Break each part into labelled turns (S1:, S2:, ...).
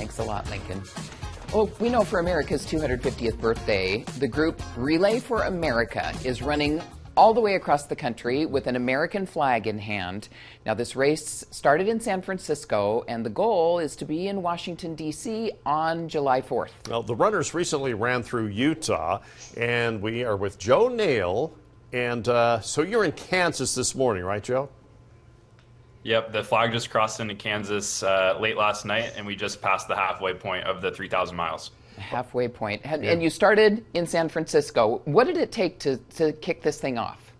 S1: Thanks a lot, Lincoln. Well, we know for America's 250th birthday, the group Relay for America is running all the way across the country with an American flag in hand. Now, this race started in San Francisco, and the goal is to be in Washington, D.C. on July 4th.
S2: Well, the runners recently ran through Utah, and we are with Joe Nail. And so you're in Kansas this morning, right, Joe?
S3: Yep, the flag just crossed into Kansas late last night, and we just passed the halfway point of the 3,000 miles.
S1: Halfway point. And you started in San Francisco. What did it take to kick this thing off?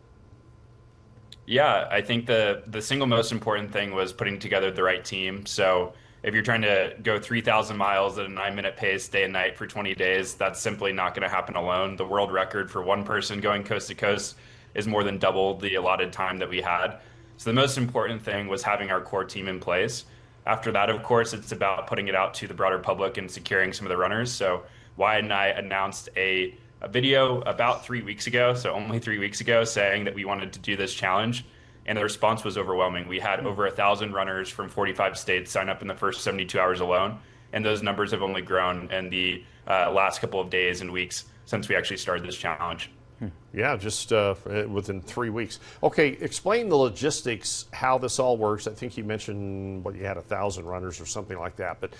S3: Yeah, I think the single most important thing was putting together the right team. So if you're trying to go 3,000 miles at a 9-minute pace day and night for 20 days, that's simply not going to happen alone. The world record for one person going coast to coast is more than double the allotted time that we had. So the most important thing was having our core team in place. After that, of course, it's about putting it out to the broader public and securing some of the runners. So Wyatt and I announced a video about 3 weeks ago, so only 3 weeks ago, saying that we wanted to do this challenge. And the response was overwhelming. We had over 1,000 runners from 45 states sign up in the first 72 hours alone. And those numbers have only grown in the last couple of days and weeks since we actually started this challenge.
S2: Yeah, just within 3 weeks. Okay, explain the logistics, how this all works. I think you mentioned, you had 1,000 runners or something like that. But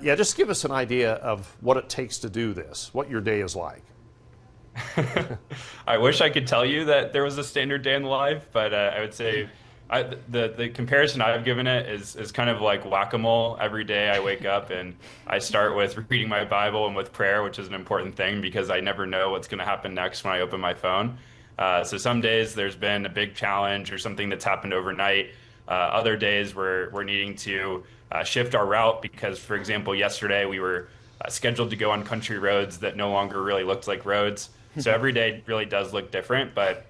S2: yeah, just give us an idea of what it takes to do this, what your day is like.
S3: I wish I could tell you that there was a standard day in the life, but I would say the comparison I've given it is kind of like whack-a-mole. Every day I wake up and I start with reading my Bible and with prayer, which is an important thing because I never know what's going to happen next when I open my phone. So some days there's been a big challenge or something that's happened overnight. Other days we're needing to shift our route because, for example, yesterday we were scheduled to go on country roads that no longer really looked like roads. So every day really does look different, but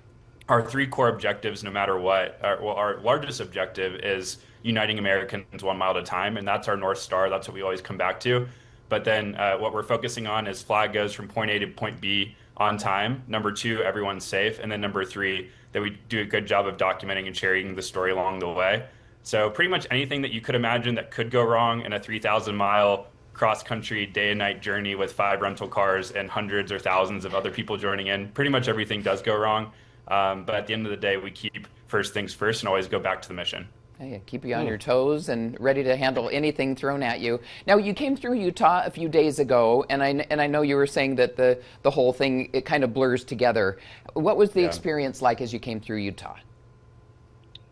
S3: our three core objectives, no matter what, our largest objective is uniting Americans 1 mile at a time, and that's our North Star. That's what we always come back to. But then what we're focusing on is flag goes from point A to point B on time. Number 2, everyone's safe. And then number 3, that we do a good job of documenting and sharing the story along the way. So pretty much anything that you could imagine that could go wrong in a 3,000-mile cross-country day and night journey with 5 rental cars and hundreds or thousands of other people joining in, pretty much everything does go wrong. But at the end of the day, we keep first things first and always go back to the mission.
S1: Hey, keep you on your toes and ready to handle anything thrown at you. Now, you came through Utah a few days ago, and I know you were saying that the whole thing, it kind of blurs together. What was the experience like as you came through Utah?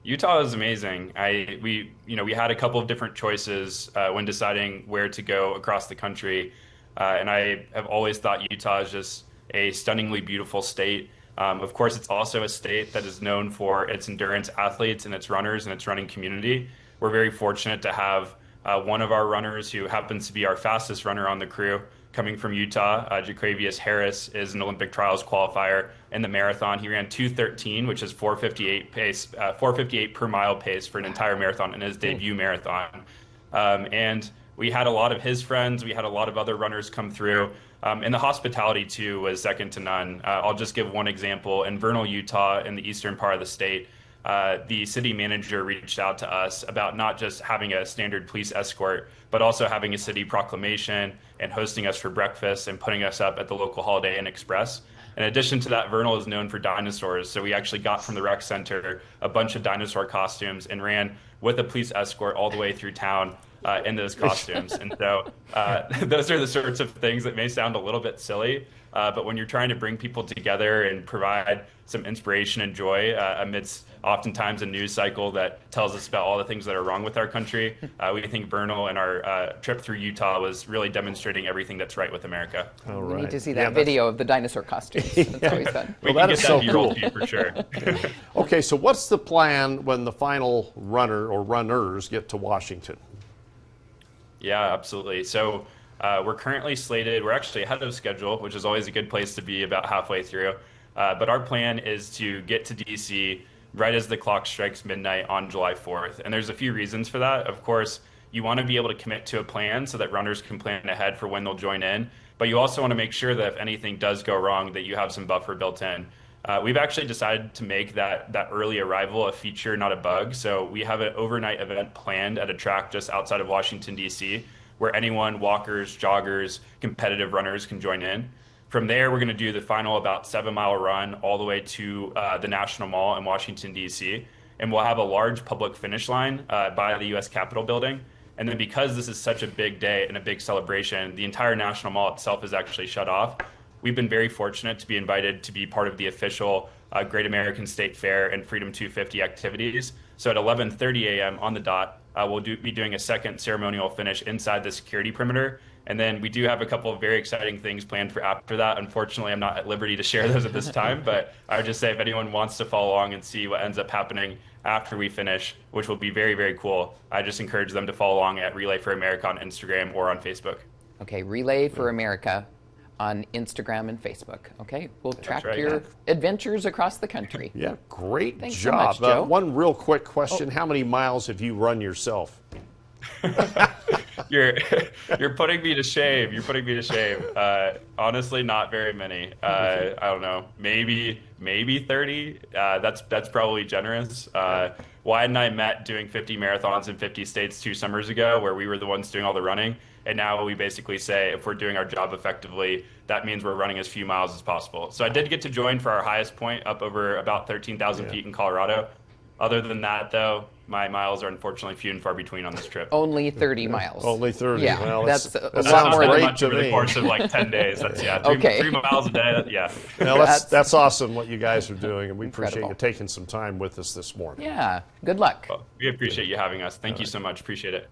S3: Utah is amazing. We had a couple of different choices when deciding where to go across the country, and I have always thought Utah is just a stunningly beautiful state. Of course, it's also a state that is known for its endurance athletes and its runners and its running community. We're very fortunate to have one of our runners who happens to be our fastest runner on the crew coming from Utah. Jaquavius Harris is an Olympic trials qualifier in the marathon. He ran 2:13, which is 4:58 pace, 4:58 per mile pace for an entire marathon in his debut marathon. And we had a lot of his friends. We had a lot of other runners come through. And the hospitality, too, was second to none. I'll just give one example. In Vernal, Utah, in the eastern part of the state, the city manager reached out to us about not just having a standard police escort, but also having a city proclamation and hosting us for breakfast and putting us up at the local Holiday Inn Express. In addition to that, Vernal is known for dinosaurs, so we actually got from the rec center a bunch of dinosaur costumes and ran with a police escort all the way through town in those costumes. And so those are the sorts of things that may sound a little bit silly, but when you're trying to bring people together and provide some inspiration and joy amidst oftentimes a news cycle that tells us about all the things that are wrong with our country, we think Vernal and our trip through Utah was really demonstrating everything that's right with America.
S2: All right.
S1: We need to see that video of the dinosaur costumes. That's always fun.
S3: We can get that B-roll to you for sure.
S2: Okay, so what's the plan when the final runner or runners get to Washington?
S3: Yeah, absolutely. So we're currently slated, we're actually ahead of schedule, which is always a good place to be about halfway through. But our plan is to get to DC right as the clock strikes midnight on July 4th. And there's a few reasons for that. Of course, you want to be able to commit to a plan so that runners can plan ahead for when they'll join in. But you also want to make sure that if anything does go wrong, that you have some buffer built in. We've actually decided to make that early arrival a feature, not a bug. So we have an overnight event planned at a track just outside of Washington, D.C., where anyone, walkers, joggers, competitive runners can join in. From there, we're going to do the final about 7-mile run all the way to the National Mall in Washington, D.C. And we'll have a large public finish line by the U.S. Capitol building. And then because this is such a big day and a big celebration, the entire National Mall itself is actually shut off. We've been very fortunate to be invited to be part of the official Great American State Fair and Freedom 250 activities. So at 11:30 a.m. on the dot, we'll be doing a second ceremonial finish inside the security perimeter. And then we do have a couple of very exciting things planned for after that. Unfortunately, I'm not at liberty to share those at this time, but I would just say if anyone wants to follow along and see what ends up happening after we finish, which will be very, very cool, I just encourage them to follow along at Relay for America on Instagram or on Facebook.
S1: Okay, Relay for America on Instagram and Facebook. Okay, we'll track your adventures across the country.
S2: Yeah, great
S1: Thanks
S2: job.
S1: so much, Joe.
S2: One real quick question. How many miles have you run yourself?
S3: You're putting me to shame. You're putting me to shame. Honestly, not very many. I don't know. Maybe 30. That's probably generous. Wyatt and I met doing 50 marathons in 50 states 2 summers ago, where we were the ones doing all the running. And now we basically say if we're doing our job effectively, that means we're running as few miles as possible. So I did get to join for our highest point up over about 13,000 feet in Colorado. Other than that, though, my miles are unfortunately few and far between on this trip.
S1: Only 30 miles.
S2: Only 30.
S1: Yeah,
S2: well,
S1: that's
S2: that
S1: sounds
S2: sounds
S3: Not
S2: great
S3: much
S2: to
S3: over
S2: me.
S3: the course of like 10 days. That's
S1: Okay.
S3: 3 miles a day. Yeah.
S2: Well, that's awesome what you guys are doing, and we appreciate
S1: Incredible.
S2: you taking some time with us this morning.
S1: Yeah, good luck.
S3: Well, we appreciate you having us. Thank you so much. Appreciate it.